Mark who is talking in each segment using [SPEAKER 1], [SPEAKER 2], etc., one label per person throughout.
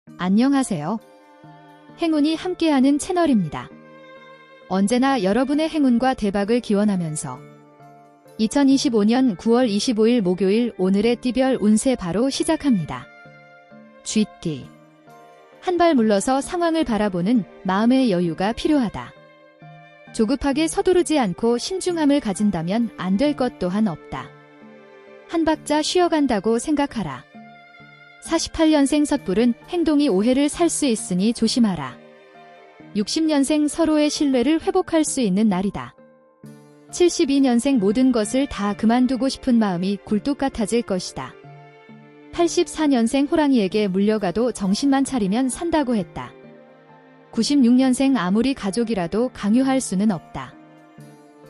[SPEAKER 1] 안녕하세요. 행운이 함께하는 채널입니다. 언제나 여러분의 행운과 대박을 기원하면서 2025년 9월 25일 목요일 오늘의 띠별 운세 바로 시작합니다. 쥐띠. 한 발 물러서 상황을 바라보는 마음의 여유가 필요하다. 조급하게 서두르지 않고 신중함을 가진다면 안 될 것 또한 없다. 한 박자 쉬어간다고 생각하라. 48년생 섣부른 행동이 오해를 살 수 있으니 조심하라. 60년생 서로의 신뢰를 회복할 수 있는 날이다. 72년생 모든 것을 다 그만두고 싶은 마음이 굴뚝 같아질 것이다. 84년생 호랑이에게 물려가도 정신만 차리면 산다고 했다. 96년생 아무리 가족이라도 강요할 수는 없다.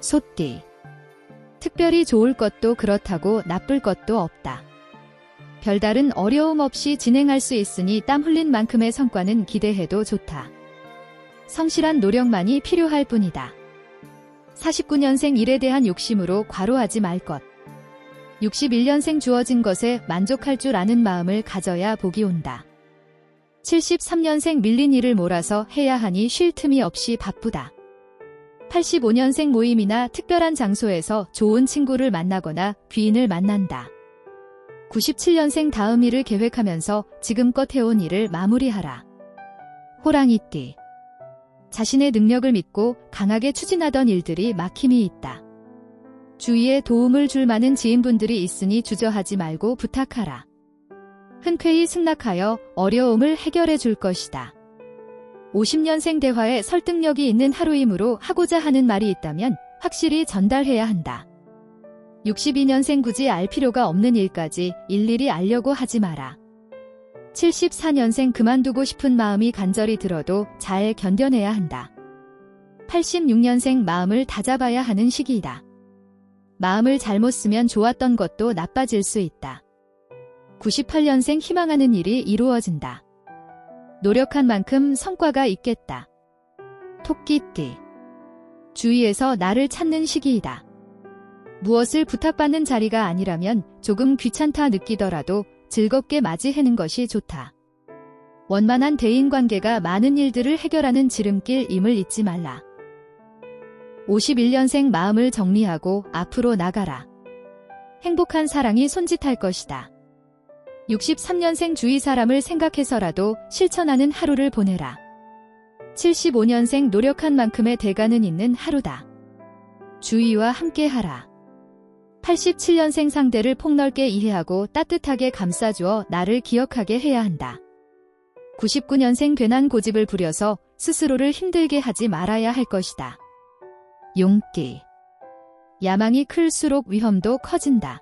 [SPEAKER 1] 소띠. 특별히 좋을 것도 그렇다고 나쁠 것도 없다. 별다른 어려움 없이 진행할 수 있으니 땀 흘린 만큼의 성과는 기대해도 좋다. 성실한 노력만이 필요할 뿐이다. 49년생 일에 대한 욕심으로 과로하지 말 것. 61년생 주어진 것에 만족할 줄 아는 마음을 가져야 복이 온다. 73년생 밀린 일을 몰아서 해야 하니 쉴 틈이 없이 바쁘다. 85년생 모임이나 특별한 장소에서 좋은 친구를 만나거나 귀인을 만난다. 97년생 다음 일을 계획하면서 지금껏 해온 일을 마무리하라. 호랑이띠. 자신의 능력을 믿고 강하게 추진하던 일들이 막힘이 있다. 주위에 도움을 줄 많은 지인분들이 있으니 주저하지 말고 부탁하라. 흔쾌히 승낙하여 어려움을 해결해 줄 것이다. 50년생 대화에 설득력이 있는 하루이므로 하고자 하는 말이 있다면 확실히 전달해야 한다. 62년생 굳이 알 필요가 없는 일까지 일일이 알려고 하지 마라. 74년생 그만두고 싶은 마음이 간절히 들어도 잘 견뎌내야 한다. 86년생 마음을 다잡아야 하는 시기이다. 마음을 잘못 쓰면 좋았던 것도 나빠질 수 있다. 98년생 희망하는 일이 이루어진다. 노력한 만큼 성과가 있겠다. 토끼띠. 주위에서 나를 찾는 시기이다. 무엇을 부탁받는 자리가 아니라면 조금 귀찮다 느끼더라도 즐겁게 맞이하는 것이 좋다. 원만한 대인관계가 많은 일들을 해결하는 지름길임을 잊지 말라. 51년생 마음을 정리하고 앞으로 나가라. 행복한 사랑이 손짓할 것이다. 63년생 주위 사람을 생각해서라도 실천하는 하루를 보내라. 75년생 노력한 만큼의 대가는 있는 하루다. 주위와 함께하라. 87년생 상대를 폭넓게 이해하고 따뜻하게 감싸주어 나를 기억하게 해야 한다. 99년생 괜한 고집을 부려서 스스로를 힘들게 하지 말아야 할 것이다. 용띠. 야망이 클수록 위험도 커진다.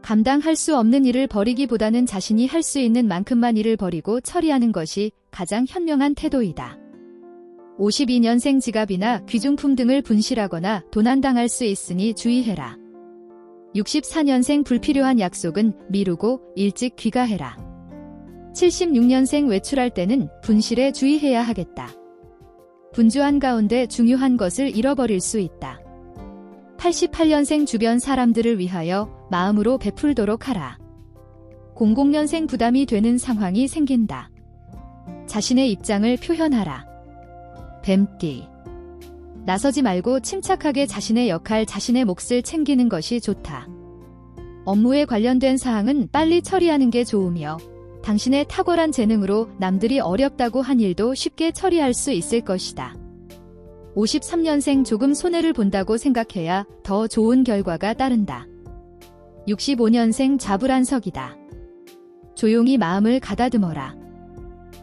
[SPEAKER 1] 감당할 수 없는 일을 벌이기보다는 자신이 할 수 있는 만큼만 일을 벌이고 처리하는 것이 가장 현명한 태도이다. 52년생 지갑이나 귀중품 등을 분실하거나 도난당할 수 있으니 주의해라. 64년생 불필요한 약속은 미루고 일찍 귀가해라. 76년생 외출할 때는 분실에 주의해야 하겠다. 분주한 가운데 중요한 것을 잃어버릴 수 있다. 88년생 주변 사람들을 위하여 마음으로 베풀도록 하라. 00년생 부담이 되는 상황이 생긴다. 자신의 입장을 표현하라. 뱀띠. 나서지 말고 침착하게 자신의 역할, 자신의 몫을 챙기는 것이 좋다. 업무에 관련된 사항은 빨리 처리하는 게 좋으며 당신의 탁월한 재능으로 남들이 어렵다고 한 일도 쉽게 처리할 수 있을 것이다. 53년생 조금 손해를 본다고 생각해야 더 좋은 결과가 따른다. 65년생 좌불안석이다. 조용히 마음을 가다듬어라.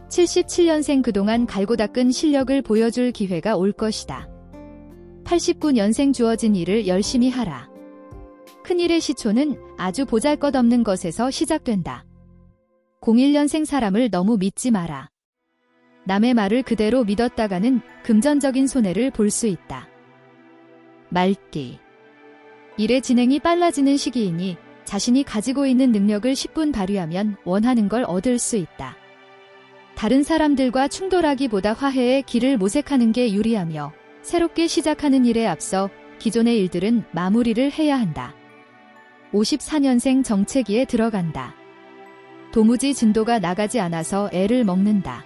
[SPEAKER 1] 77년생 그동안 갈고 닦은 실력을 보여줄 기회가 올 것이다. 89년생 주어진 일을 열심히 하라. 큰일의 시초는 아주 보잘것없는 것에서 시작된다. 01년생 사람을 너무 믿지 마라. 남의 말을 그대로 믿었다가는 금전적인 손해를 볼 수 있다. 말띠. 일의 진행이 빨라지는 시기이니 자신이 가지고 있는 능력을 10분 발휘하면 원하는 걸 얻을 수 있다. 다른 사람들과 충돌하기보다 화해의 길을 모색하는 게 유리하며 새롭게 시작하는 일에 앞서 기존의 일들은 마무리를 해야 한다. 54년생 정체기에 들어간다. 도무지 진도가 나가지 않아서 애를 먹는다.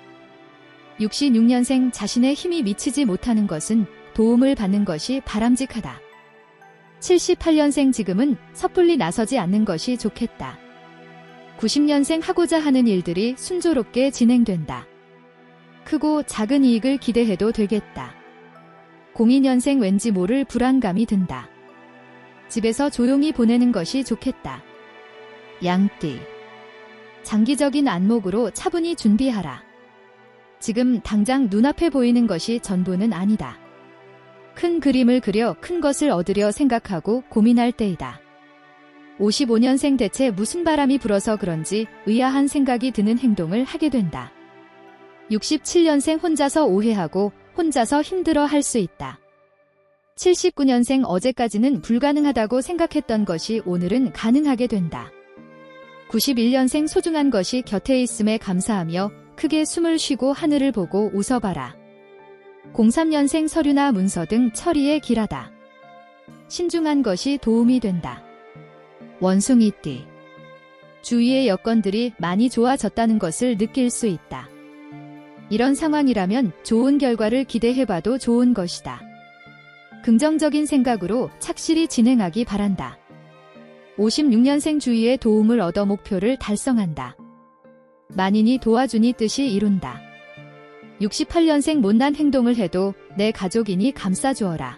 [SPEAKER 1] 66년생 자신의 힘이 미치지 못하는 것은 도움을 받는 것이 바람직하다. 78년생 지금은 섣불리 나서지 않는 것이 좋겠다. 90년생 하고자 하는 일들이 순조롭게 진행된다. 크고 작은 이익을 기대해도 되겠다. 02년생 왠지 모를 불안감이 든다. 집에서 조용히 보내는 것이 좋겠다. 양띠. 장기적인 안목으로 차분히 준비하라. 지금 당장 눈앞에 보이는 것이 전부는 아니다. 큰 그림을 그려 큰 것을 얻으려 생각하고 고민할 때이다. 55년생 대체 무슨 바람이 불어서 그런지 의아한 생각이 드는 행동을 하게 된다. 67년생 혼자서 오해하고 혼자서 힘들어 할 수 있다. 79년생 어제까지는 불가능하다고 생각했던 것이 오늘은 가능하게 된다. 91년생 소중한 것이 곁에 있음에 감사하며 크게 숨을 쉬고 하늘을 보고 웃어봐라. 03년생 서류나 문서 등 처리에 길하다. 신중한 것이 도움이 된다. 원숭이띠. 주위의 여건들이 많이 좋아졌다는 것을 느낄 수 있다. 이런 상황이라면 좋은 결과를 기대해봐도 좋은 것이다. 긍정적인 생각으로 착실히 진행하기 바란다. 56년생 주위의 도움을 얻어 목표를 달성한다. 만인이 도와주니 뜻이 이룬다. 68년생 못난 행동을 해도 내 가족이니 감싸주어라.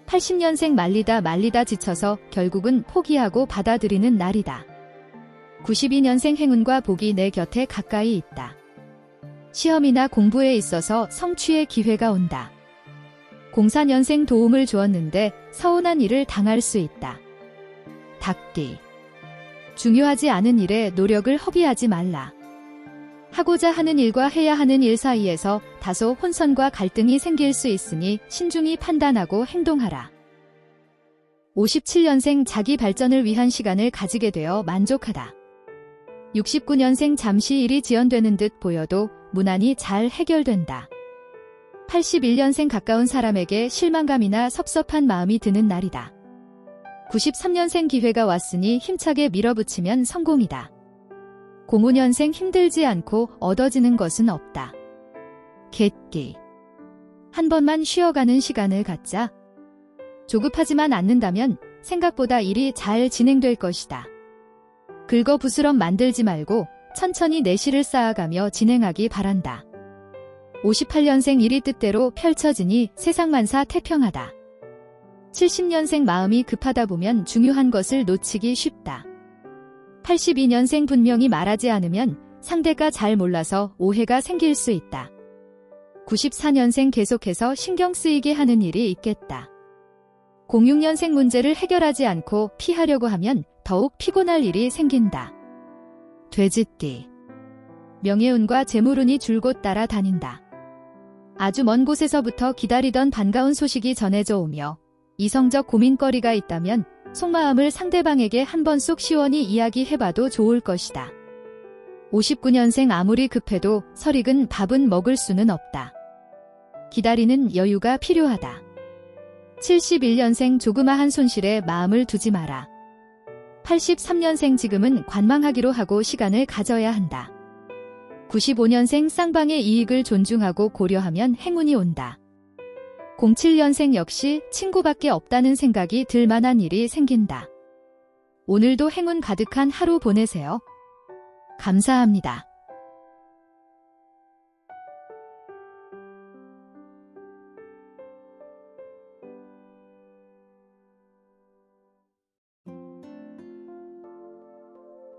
[SPEAKER 1] 80년생 말리다 지쳐서 결국은 포기하고 받아들이는 날이다. 92년생 행운과 복이 내 곁에 가까이 있다. 시험이나 공부에 있어서 성취의 기회가 온다. 04년생 도움을 주었는데 서운한 일을 당할 수 있다. 닭띠. 중요하지 않은 일에 노력을 허비하지 말라. 하고자 하는 일과 해야 하는 일 사이에서 다소 혼선과 갈등이 생길 수 있으니 신중히 판단하고 행동하라. 57년생 자기 발전을 위한 시간을 가지게 되어 만족하다. 69년생 잠시 일이 지연되는 듯 보여도 무난히 잘 해결된다. 81년생 가까운 사람에게 실망감이나 섭섭한 마음이 드는 날이다. 93년생 기회가 왔으니 힘차게 밀어붙이면 성공이다. 05년생 힘들지 않고 얻어지는 것은 없다. 개띠. 한 번만 쉬어가는 시간을 갖자. 조급하지만 않는다면 생각보다 일이 잘 진행될 것이다. 긁어부스럼 만들지 말고 천천히 내실을 쌓아가며 진행하기 바란다. 58년생 일이 뜻대로 펼쳐지니 세상만사 태평하다. 70년생 마음이 급하다 보면 중요한 것을 놓치기 쉽다. 82년생 분명히 말하지 않으면 상대가 잘 몰라서 오해가 생길 수 있다. 94년생 계속해서 신경 쓰이게 하는 일이 있겠다. 06년생 문제를 해결하지 않고 피하려고 하면 더욱 피곤할 일이 생긴다. 돼지띠. 명예운과 재물운이 줄곧 따라다닌다. 아주 먼 곳에서부터 기다리던 반가운 소식이 전해져 오며 이성적 고민거리가 있다면 속마음을 상대방에게 한 번 쏙 시원히 이야기해봐도 좋을 것이다. 59년생 아무리 급해도 설익은 밥은 먹을 수는 없다. 기다리는 여유가 필요하다. 71년생 조그마한 손실에 마음을 두지 마라. 83년생 지금은 관망하기로 하고 시간을 가져야 한다. 95년생 쌍방의 이익을 존중하고 고려하면 행운이 온다. 07년생 역시 친구밖에 없다는 생각이 들 만한 일이 생긴다. 오늘도 행운 가득한 하루 보내세요. 감사합니다.